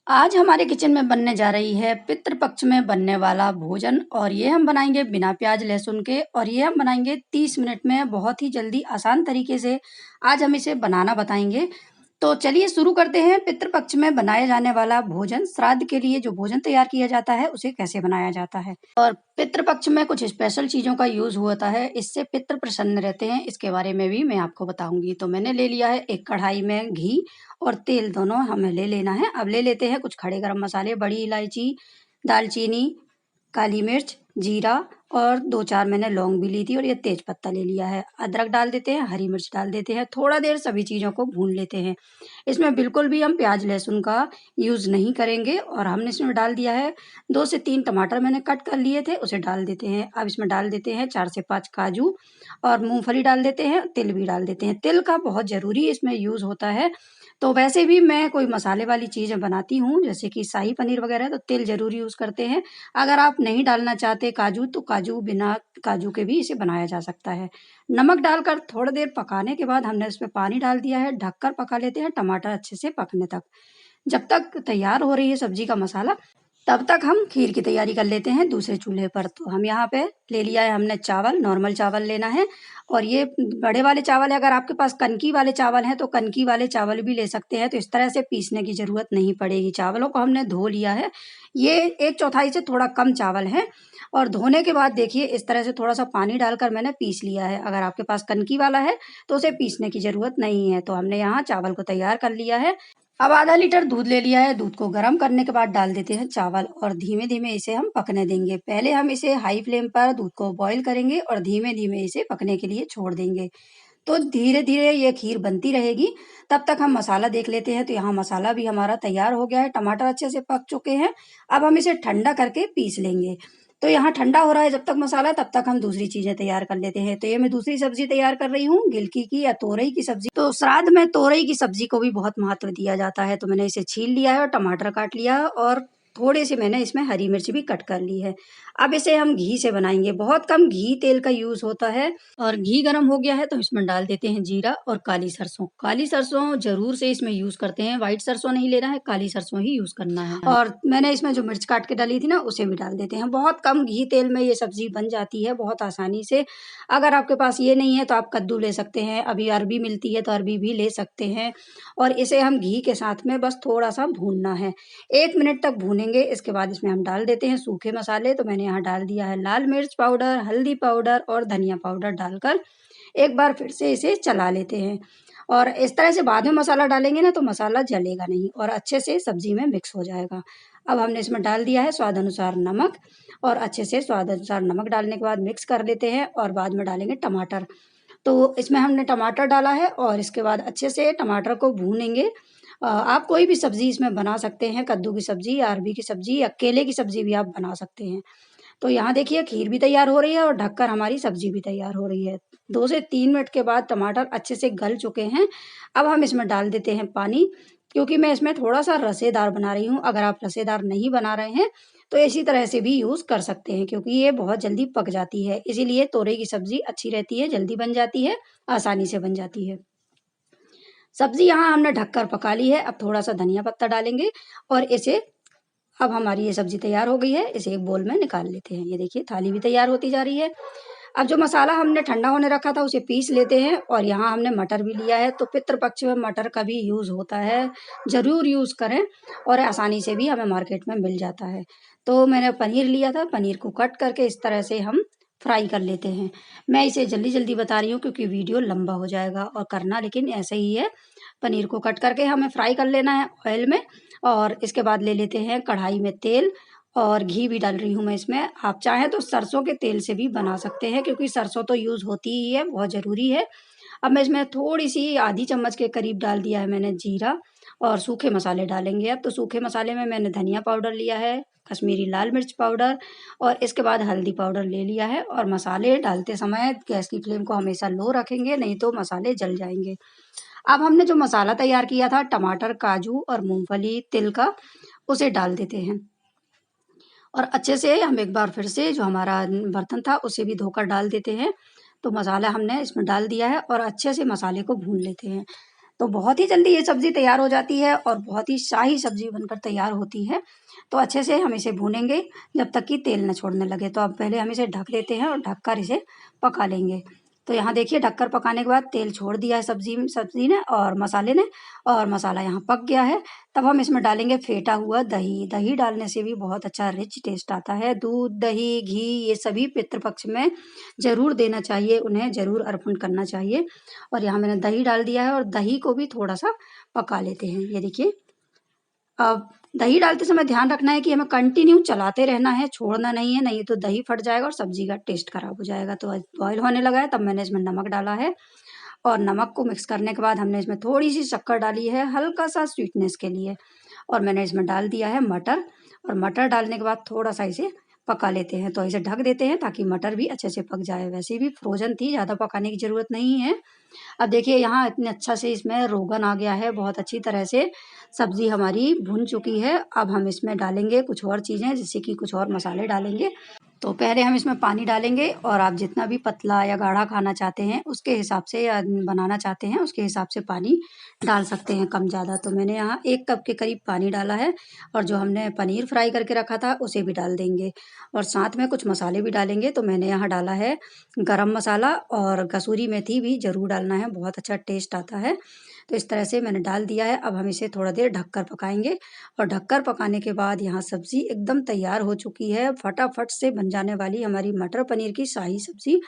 आज हमारे किचन में बनने जा रही है पितृपक्ष में बनने वाला भोजन और ये हम बनाएंगे बिना प्याज लहसुन के और ये हम बनाएंगे 30 मिनट में बहुत ही जल्दी आसान तरीके से। आज हम इसे बनाना बताएंगे। तो चलिए शुरू करते हैं। पितृपक्ष में बनाया जाने वाला भोजन, श्राद्ध के लिए जो भोजन तैयार किया जाता है उसे कैसे बनाया जाता है और पितृपक्ष में कुछ स्पेशल चीजों का यूज होता है, इससे पितृ प्रसन्न रहते हैं, इसके बारे में भी मैं आपको बताऊंगी। तो मैंने ले लिया है एक कढ़ाई में घी और तेल, दोनों हमें ले लेना है। अब ले लेते हैं कुछ खड़े गरम मसाले, बड़ी इलायची, दालचीनी, काली मिर्च, जीरा और 2-4 मैंने लौंग भी ली थी और ये तेज पत्ता ले लिया है। अदरक डाल देते हैं, हरी मिर्च डाल देते हैं, थोड़ा देर सभी चीज़ों को भून लेते हैं। इसमें बिल्कुल भी हम प्याज लहसुन का यूज़ नहीं करेंगे और हमने इसमें डाल दिया है 2 से 3 टमाटर मैंने कट कर लिए थे, उसे डाल देते हैं। अब इसमें डाल देते हैं 4 से 5 काजू और मूँगफली डाल देते हैं, तिल भी डाल देते हैं। तिल का बहुत ज़रूरी इसमें यूज़ होता है। तो वैसे भी मैं कोई मसाले वाली चीज़ें बनाती हूँ, जैसे कि शाही पनीर वगैरह, तो तिल ज़रूर यूज़ करते हैं। अगर आप नहीं डालना चाहते काजू, तो काजू बिना काजू के भी इसे बनाया जा सकता है। नमक डालकर थोड़ी देर पकाने के बाद हमने इसमें पानी डाल दिया है, ढककर पका लेते हैं टमाटर अच्छे से पकने तक। जब तक तैयार हो रही है सब्जी का मसाला, तब तक हम खीर की तैयारी कर लेते हैं दूसरे चूल्हे पर। तो हम यहाँ पे ले लिया है हमने चावल, नॉर्मल चावल लेना है और ये बड़े वाले चावल है। अगर आपके पास कनकी वाले चावल हैं तो कनकी वाले चावल भी ले सकते हैं, तो इस तरह से पीसने की ज़रूरत नहीं पड़ेगी। चावलों को हमने धो लिया है, ये 1/4 से थोड़ा कम चावल है और धोने के बाद देखिए इस तरह से थोड़ा-सा पानी डालकर मैंने पीस लिया है। अगर आपके पास कनकी वाला है तो उसे पीसने की ज़रूरत नहीं है। तो हमने यहाँ चावल को तैयार कर लिया है। अब आधा लीटर दूध ले लिया है, दूध को गर्म करने के बाद डाल देते हैं चावल और धीमे-धीमे इसे हम पकने देंगे। पहले हम इसे हाई फ्लेम पर दूध को बॉईल करेंगे और धीमे-धीमे इसे पकने के लिए छोड़ देंगे। तो धीरे-धीरे ये खीर बनती रहेगी, तब तक हम मसाला देख लेते हैं। तो यहाँ मसाला भी हमारा तैयार हो गया है, टमाटर अच्छे से पक चुके हैं। अब हम इसे ठंडा करके पीस लेंगे। तो यहाँ ठंडा हो रहा है जब तक मसाला, तब तक हम दूसरी चीज़ें तैयार कर लेते हैं। तो ये मैं दूसरी सब्ज़ी तैयार कर रही हूँ, गिलकी की या तोरई की सब्ज़ी। तो श्राद्ध में तोरई की सब्ज़ी को भी बहुत महत्व दिया जाता है। तो मैंने इसे छील लिया है और टमाटर काट लिया है और थोड़ी-सी मैंने इसमें हरी मिर्च भी कट कर ली है। अब इसे हम घी से बनाएँगे, बहुत कम घी तेल का यूज़ होता है और घी गरम हो गया है तो इसमें डाल देते हैं जीरा और काली सरसों। काली सरसों ज़रूर से इसमें यूज़ करते हैं, व्हाइट सरसों नहीं लेना है, काली सरसों ही यूज़ करना है। और मैंने इसमें जो मिर्च काट के डाली थी ना, उसे भी डाल देते हैं। बहुत कम घी तेल में ये सब्ज़ी बन जाती है बहुत आसानी से। अगर आपके पास ये नहीं है तो आप कद्दू ले सकते हैं, अभी अरबी मिलती है तो अरबी भी ले सकते हैं और इसे हम घी के साथ में बस थोड़ा-सा भूनना है। 1 मिनट तक भूनेंगे, इसके बाद इसमें हम डाल देते हैं सूखे मसाले। तो मैंने यहाँ डाल दिया है लाल मिर्च पाउडर, हल्दी पाउडर और धनिया पाउडर डालकर एक बार फिर से इसे चला लेते हैं। और इस तरह से बाद में मसाला डालेंगे ना तो मसाला जलेगा नहीं और अच्छे से सब्ज़ी में मिक्स हो जाएगा। अब हमने इसमें डाल दिया है स्वाद अनुसार नमक और अच्छे से स्वाद अनुसार नमक डालने के बाद मिक्स कर लेते हैं और बाद में डालेंगे टमाटर। तो इसमें हमने टमाटर डाला है और इसके बाद अच्छे से टमाटर को भूनेंगे। आप कोई भी सब्ज़ी इसमें बना सकते हैं, कद्दू की सब्ज़ी या अरबी की सब्ज़ी या केले की सब्ज़ी भी आप बना सकते हैं। तो यहाँ देखिए खीर भी तैयार हो रही है और ढककर हमारी सब्ज़ी भी तैयार हो रही है। 2 से 3 मिनट के बाद टमाटर अच्छे से गल चुके हैं। अब हम इसमें डाल देते हैं पानी, क्योंकि मैं इसमें थोड़ा-सा रसेदार बना रही हूँ। अगर आप रसेदार नहीं बना रहे हैं, तो इसी तरह से भी यूज़ कर सकते हैं, क्योंकि ये बहुत जल्दी पक जाती है। इसीलिए तोरई की सब्ज़ी अच्छी रहती है, जल्दी बन जाती है, आसानी से बन जाती है। सब्ज़ी यहाँ हमने ढककर पका ली है, अब थोड़ा-सा धनिया पत्ता डालेंगे और इसे अब हमारी ये सब्ज़ी तैयार हो गई है, इसे एक बोल में निकाल लेते हैं। ये देखिए थाली भी तैयार होती जा रही है। अब जो मसाला हमने ठंडा होने रखा था उसे पीस लेते हैं और यहाँ हमने मटर भी लिया है। तो पितृपक्ष में मटर का भी यूज़ होता है, ज़रूर यूज़ करें और आसानी से भी हमें मार्केट में मिल जाता है। तो मैंने पनीर लिया था, पनीर को कट करके इस तरह से हम फ्राई कर लेते हैं। मैं इसे जल्दी-जल्दी बता रही हूँ क्योंकि वीडियो लंबा हो जाएगा और करना लेकिन ऐसे ही है। पनीर को कट करके हमें फ्राई कर लेना है ऑयल में और इसके बाद ले लेते हैं कढ़ाई में तेल और घी भी डाल रही हूँ मैं इसमें। आप चाहें तो सरसों के तेल से भी बना सकते हैं, क्योंकि सरसों तो यूज़ होती ही है, बहुत ज़रूरी है। अब मैं इसमें थोड़ी-सी आधी चम्मच के करीब डाल दिया है मैंने जीरा और सूखे मसाले डालेंगे अब। तो सूखे मसाले में मैंने धनिया पाउडर लिया है, कश्मीरी लाल मिर्च पाउडर और इसके बाद हल्दी पाउडर ले लिया है और मसाले डालते समय गैस की फ्लेम को हमेशा लो रखेंगे, नहीं तो मसाले जल जाएँगे। अब हमने जो मसाला तैयार किया था टमाटर, काजू और मूँगफली, तिल का, उसे डाल देते हैं और अच्छे से हम एक बार फिर से जो हमारा बर्तन था उसे भी धोकर डाल देते हैं। तो मसाला हमने इसमें डाल दिया है और अच्छे से मसाले को भून लेते हैं। तो बहुत ही जल्दी ये सब्ज़ी तैयार हो जाती है और बहुत ही शाही सब्ज़ी बनकर तैयार होती है। तो अच्छे से हम इसे भूनेंगे जब तक कि तेल न छोड़ने लगे। तो अब पहले हम इसे ढक लेते हैं और ढककर इसे पका लेंगे। तो यहाँ देखिए ढककर पकाने के बाद तेल छोड़ दिया है सब्ज़ी ने और मसाले ने, और मसाला यहाँ पक गया है। तब हम इसमें डालेंगे फेंटा हुआ दही। दही डालने से भी बहुत अच्छा रिच टेस्ट आता है। दूध, दही, घी ये सभी पितृपक्ष में ज़रूर देना चाहिए, उन्हें ज़रूर अर्पण करना चाहिए। और यहाँ मैंने दही डाल दिया है और दही को भी थोड़ा-सा पका लेते हैं। ये देखिए, अब दही डालते समय ध्यान रखना है कि हमें कंटिन्यू चलाते रहना है, छोड़ना नहीं है, नहीं तो दही फट जाएगा और सब्ज़ी का टेस्ट खराब हो जाएगा। तो बॉयल होने लगा है, तब मैंने इसमें नमक डाला है और नमक को मिक्स करने के बाद हमने इसमें थोड़ी-सी शक्कर डाली है, हल्का-सा स्वीटनेस के लिए। और मैंने इसमें डाल दिया है मटर, और मटर डालने के बाद थोड़ा-सा इसे पका लेते हैं। तो इसे ढक देते हैं ताकि मटर भी अच्छे से पक जाए। वैसे भी फ्रोज़न थी, ज़्यादा पकाने की ज़रूरत नहीं है। अब देखिए यहाँ इतने अच्छा से इसमें रोगन आ गया है, बहुत अच्छी तरह से सब्ज़ी हमारी भुन चुकी है। अब हम इसमें डालेंगे कुछ और चीज़ें, जैसे कि कुछ और मसाले डालेंगे। तो पहले हम इसमें पानी डालेंगे और आप जितना भी पतला या गाढ़ा खाना चाहते हैं उसके हिसाब से, या बनाना चाहते हैं उसके हिसाब से पानी डाल सकते हैं, कम ज़्यादा। तो मैंने यहाँ 1 कप के करीब पानी डाला है और जो हमने पनीर फ्राई करके रखा था उसे भी डाल देंगे और साथ में कुछ मसाले भी डालेंगे। तो मैंने यहाँ डाला है गरम मसाला और कसूरी मेथी भी ज़रूर डालना है, बहुत अच्छा टेस्ट आता है। तो इस तरह से मैंने डाल दिया है। अब हम इसे थोड़ा देर ढककर पकाएँगे और ढककर पकाने के बाद यहाँ सब्ज़ी एकदम तैयार हो चुकी है। फटाफट से बन जाने वाली हमारी मटर पनीर की शाही सब्ज़ी।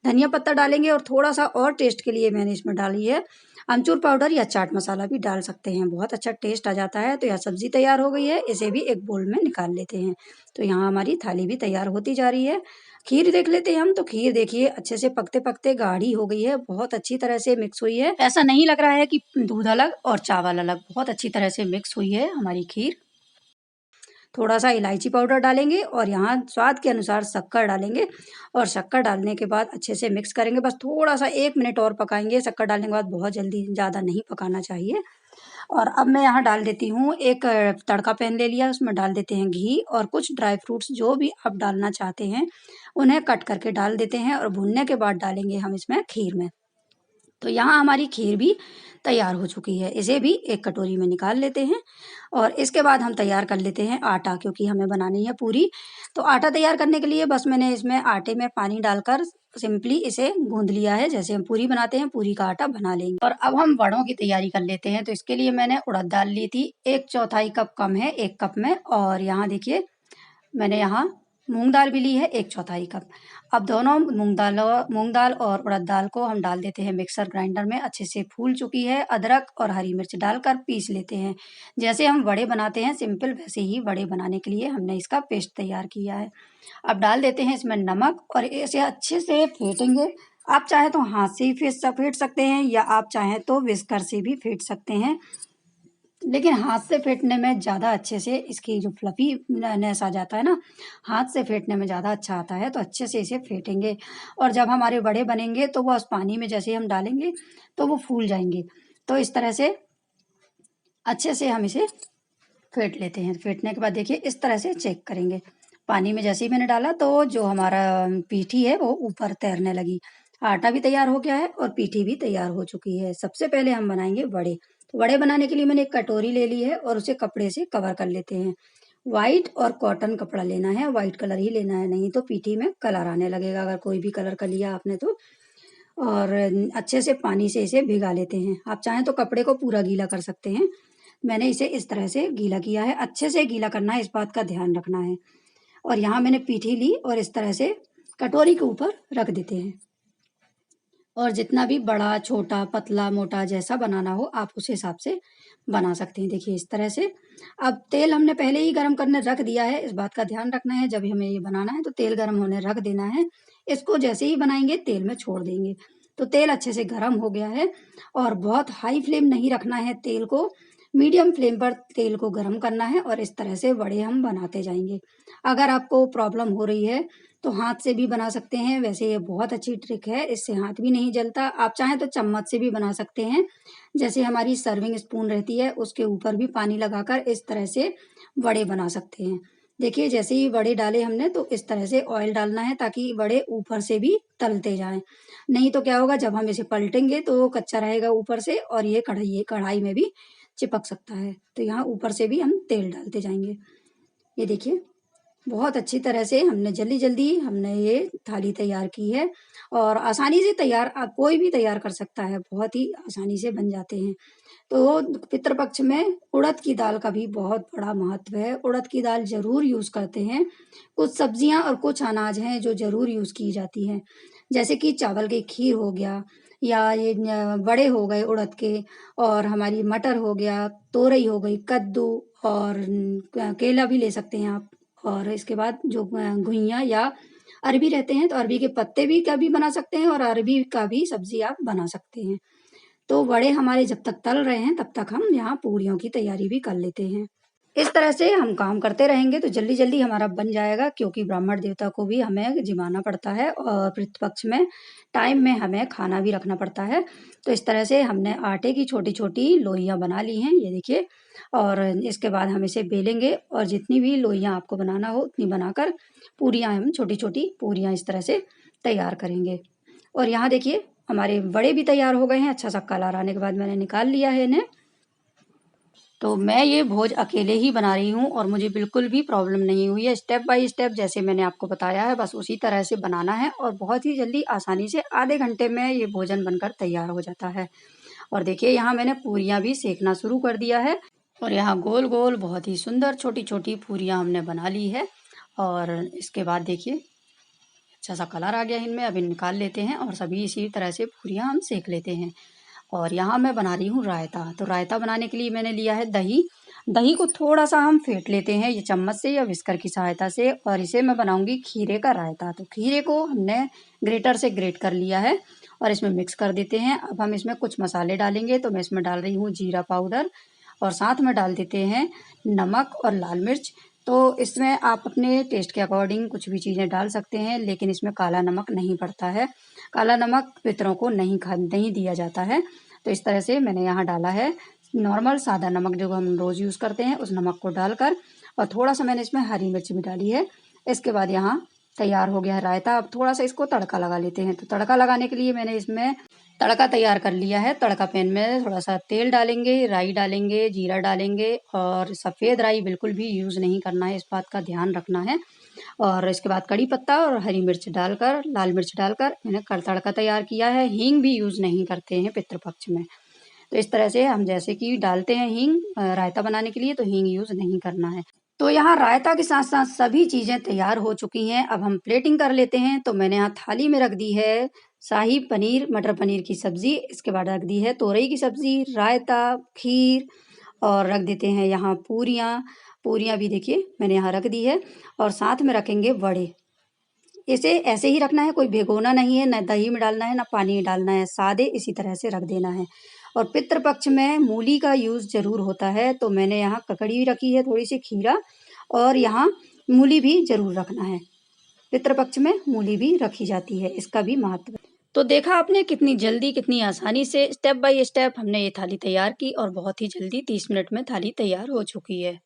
धनिया पत्ता डालेंगे और थोड़ा-सा और टेस्ट के लिए मैंने इसमें डाली है अमचूर पाउडर या चाट मसाला भी डाल सकते हैं, बहुत अच्छा टेस्ट आ जाता है। तो यह सब्ज़ी तैयार हो गई है, इसे भी एक बोल में निकाल लेते हैं। तो यहाँ हमारी थाली भी तैयार होती जा रही है। खीर देख लेते हैं हम, तो खीर देखिए अच्छे से पकते-पकते गाढ़ी हो गई है, बहुत अच्छी तरह से मिक्स हुई है। ऐसा नहीं लग रहा है कि दूध अलग और चावल अलग, बहुत अच्छी तरह से मिक्स हुई है हमारी खीर। थोड़ा-सा इलायची पाउडर डालेंगे और यहाँ स्वाद के अनुसार शक्कर डालेंगे और शक्कर डालने के बाद अच्छे से मिक्स करेंगे। बस थोड़ा-सा 1 मिनट और पकाएँगे, शक्कर डालने के बाद बहुत जल्दी ज़्यादा नहीं पकाना चाहिए। और अब मैं यहाँ डाल देती हूँ एक तड़का पैन ले लिया, उसमें डाल देते हैं घी और कुछ ड्राई फ्रूट्स जो भी आप डालना चाहते हैं, उन्हें कट करके डाल देते हैं और भूनने के बाद डालेंगे हम इसमें खीर में। तो यहाँ हमारी खीर भी तैयार हो चुकी है। इसे भी एक कटोरी में निकाल लेते हैं और इसके बाद हम तैयार कर लेते हैं आटा, क्योंकि हमें बनानी है पूरी। तो आटा तैयार करने के लिए बस मैंने इसमें आटे में पानी डालकर सिंपली इसे गूँध लिया है। जैसे हम पूरी बनाते हैं, पूरी का आटा बना लेंगे। और अब हम वड़ों की तैयारी कर लेते हैं। तो इसके लिए मैंने उड़द दाल ली थी, 1/4 कप कम है 1 कप में, और यहाँ देखिए मैंने यहाँ मूँग दाल भी ली है 1/4 कप। अब दोनों मूँग दाल और उड़द दाल को हम डाल देते हैं मिक्सर ग्राइंडर में, अच्छे से फूल चुकी है। अदरक और हरी मिर्च डालकर पीस लेते हैं। जैसे हम वड़े बनाते हैं सिंपल, वैसे ही वड़े बनाने के लिए हमने इसका पेस्ट तैयार किया है। अब डाल देते हैं इसमें नमक और इसे अच्छे से फेंटेंगे। आप चाहें तो हाथ से ही फेंट सकते हैं या आप चाहें तो विस्कर से भी फेंट सकते हैं। लेकिन हाथ से फेंटने में ज़्यादा अच्छे से इसकी जो फ्लफ़ी नेस आ जाता है ना, हाथ से फेंटने में ज़्यादा अच्छा आता है। तो अच्छे से इसे फेंटेंगे और जब हमारे वड़े बनेंगे तो वो उस पानी में जैसे ही हम डालेंगे तो वो फूल जाएँगे। तो इस तरह से अच्छे से हम इसे फेंट लेते हैं। फेंटने के बाद देखिए इस तरह से चेक करेंगे। पानी में जैसे ही मैंने डाला तो जो हमारा पीठी है वो ऊपर तैरने लगी। आटा भी तैयार हो गया है और पीठी भी तैयार हो चुकी है। सबसे पहले हम बनाएँगे वड़े। तो वड़े बनाने के लिए मैंने एक कटोरी ले ली है और उसे कपड़े से कवर कर लेते हैं। व्हाइट और कॉटन कपड़ा लेना है, व्हाइट कलर ही लेना है, नहीं तो पीठी में कलर आने लगेगा अगर कोई भी कलर का लिया आपने तो। और अच्छे से पानी से इसे भिगा लेते हैं। आप चाहें तो कपड़े को पूरा गीला कर सकते हैं। मैंने इसे इस तरह से गीला किया है, अच्छे से गीला करना है, इस बात का ध्यान रखना है। और यहाँ मैंने पीठी ली और इस तरह से कटोरी के ऊपर रख देते हैं। और जितना भी बड़ा, छोटा, पतला, मोटा जैसा बनाना हो आप उस हिसाब से बना सकते हैं। देखिए इस तरह से। अब तेल हमने पहले ही गरम करने रख दिया है, इस बात का ध्यान रखना है जब भी हमें ये बनाना है तो तेल गरम होने रख देना है। इसको जैसे ही बनाएँगे तेल में छोड़ देंगे। तो तेल अच्छे से गरम हो गया है और बहुत हाई फ्लेम नहीं रखना है तेल को, मीडियम फ्लेम पर तेल को गरम करना है और इस तरह से वड़े हम बनाते जाएँगे। अगर आपको प्रॉब्लम हो रही है तो हाथ से भी बना सकते हैं, वैसे ये बहुत अच्छी ट्रिक है, इससे हाथ भी नहीं जलता। आप चाहें तो चम्मच से भी बना सकते हैं। जैसे हमारी सर्विंग स्पून रहती है, उसके ऊपर भी पानी लगाकर इस तरह से वड़े बना सकते हैं। देखिए जैसे ही बड़े डाले हमने तो इस तरह से ऑयल डालना है ताकि बड़े ऊपर से भी तलते जाएँ। नहीं तो क्या होगा जब हम इसे पलटेंगे तो कच्चा रहेगा ऊपर से और ये कढ़ाई में भी चिपक सकता है। तो यहाँ ऊपर से भी हम तेल डालते जाएँगे। ये देखिए बहुत अच्छी तरह से जल्दी-जल्दी हमने ये थाली तैयार की है और आसानी से तैयार कोई भी तैयार कर सकता है, बहुत ही आसानी से बन जाते हैं। तो पितृ पक्ष में उड़द की दाल का भी बहुत बड़ा महत्व है। उड़द की दाल ज़रूर यूज़ करते हैं। कुछ सब्जियाँ और कुछ अनाज हैं जो ज़रूर यूज़ की जाती हैं। जैसे कि चावल की खीर हो गया या ये बड़े हो गए उड़द के और हमारी मटर हो गया, तोरई हो गई, कद्दू और केला भी ले सकते हैं आप। और इसके बाद जो घुइयाँ या अरबी रहते हैं तो अरबी के पत्ते भी का भी बना सकते हैं और अरबी का भी सब्ज़ी आप बना सकते हैं। तो वड़े हमारे जब तक तल रहे हैं तब तक हम यहाँ पूरियों की तैयारी भी कर लेते हैं। इस तरह से हम काम करते रहेंगे तो जल्दी-जल्दी हमारा बन जाएगा क्योंकि ब्राह्मण देवता को भी हमें जिमाना पड़ता है और पितृपक्ष में टाइम में हमें खाना भी रखना पड़ता है। तो इस तरह से हमने आटे की छोटी-छोटी लोइयाँ बना ली हैं, ये देखिए और इसके बाद हम इसे बेलेंगे और जितनी भी लोइयाँ आपको बनाना हो उतनी बनाकर पूरियाँ हम छोटी-छोटी पूरियाँ इस तरह से तैयार करेंगे। और यहाँ देखिए हमारे वड़े भी तैयार हो गए हैं, अच्छा-सा कलर आने के बाद मैंने निकाल लिया है इन्हें। तो मैं ये भोज अकेले ही बना रही हूँ और मुझे बिल्कुल भी प्रॉब्लम नहीं हुई है। स्टेप बाय स्टेप जैसे मैंने आपको बताया है बस उसी तरह से बनाना है और बहुत ही जल्दी आसानी से आधे घंटे में ये भोजन बनकर तैयार हो जाता है। और देखिए यहाँ मैंने पूरियाँ भी सेकना शुरू कर दिया है और यहाँ गोल-गोल बहुत ही सुंदर छोटी-छोटी पूरियाँ हमने बना ली है। और इसके बाद देखिए अच्छा-सा कलर आ गया इनमें, अब निकाल लेते हैं और सभी इसी तरह से पूरियाँ हम सेक लेते हैं। और यहाँ मैं बना रही हूँ रायता। तो रायता बनाने के लिए मैंने लिया है दही। दही को थोड़ा-सा हम फेंट लेते हैं ये चम्मच से या विस्कर की सहायता से और इसे मैं बनाऊँगी खीरे का रायता। तो खीरे को हमने ग्रेटर से ग्रेट कर लिया है और इसमें मिक्स कर देते हैं। अब हम इसमें कुछ मसाले डालेंगे तो मैं इसमें डाल रही हूँ जीरा पाउडर और साथ में डाल देते हैं नमक और लाल मिर्च। तो इसमें आप अपने टेस्ट के अकॉर्डिंग कुछ भी चीज़ें डाल सकते हैं लेकिन इसमें काला नमक नहीं पड़ता है। काला नमक पितरों को नहीं दिया जाता है। तो इस तरह से मैंने यहाँ डाला है नॉर्मल सादा नमक जो हम रोज़ यूज़ करते हैं उस नमक को डालकर और थोड़ा-सा मैंने इसमें हरी मिर्च भी डाली है। इसके बाद यहाँ तैयार हो गया है रायता। अब थोड़ा-सा इसको तड़का लगा लेते हैं। तो तड़का लगाने के लिए मैंने इसमें तड़का तैयार कर लिया है। तड़का पैन में थोड़ा-सा तेल डालेंगे, राई डालेंगे, जीरा डालेंगे और सफ़ेद राई बिल्कुल भी यूज़ नहीं करना है, इस बात का ध्यान रखना है। और इसके बाद कड़ी पत्ता और हरी मिर्च डालकर, लाल मिर्च डालकर मैंने तड़का तैयार किया है। हींग भी यूज़ नहीं करते हैं पितृपक्ष में। तो इस तरह से हम जैसे कि डालते हैं हींग रायता बनाने के लिए तो हींग यूज़ नहीं करना है। तो यहाँ रायता के साथ-साथ सभी चीज़ें तैयार हो चुकी हैं। अब हम प्लेटिंग कर लेते हैं। तो मैंने यहाँ थाली में रख दी है शाही पनीर, मटर पनीर की सब्ज़ी, इसके बाद रख दी है तोरई की सब्ज़ी, रायता, खीर और रख देते हैं यहाँ पूरियाँ। पूरियाँ भी देखिए मैंने यहाँ रख दी है और साथ में रखेंगे वड़े। इसे ऐसे ही रखना है, कोई भिगोना नहीं है, ना दही में डालना है, ना पानी में डालना है, सादे इसी तरह से रख देना है। और पितृ पक्ष में मूली का यूज़ ज़रूर होता है, तो मैंने यहाँ ककड़ी भी रखी है, थोड़ी-सी खीरा और यहाँ मूली भी ज़रूर रखना है। पितृ पक्ष में मूली भी रखी जाती है, इसका भी महत्व है। तो देखा आपने कितनी जल्दी, कितनी आसानी से स्टेप बाय स्टेप हमने ये थाली तैयार की और बहुत ही जल्दी 30 मिनट में थाली तैयार हो चुकी है।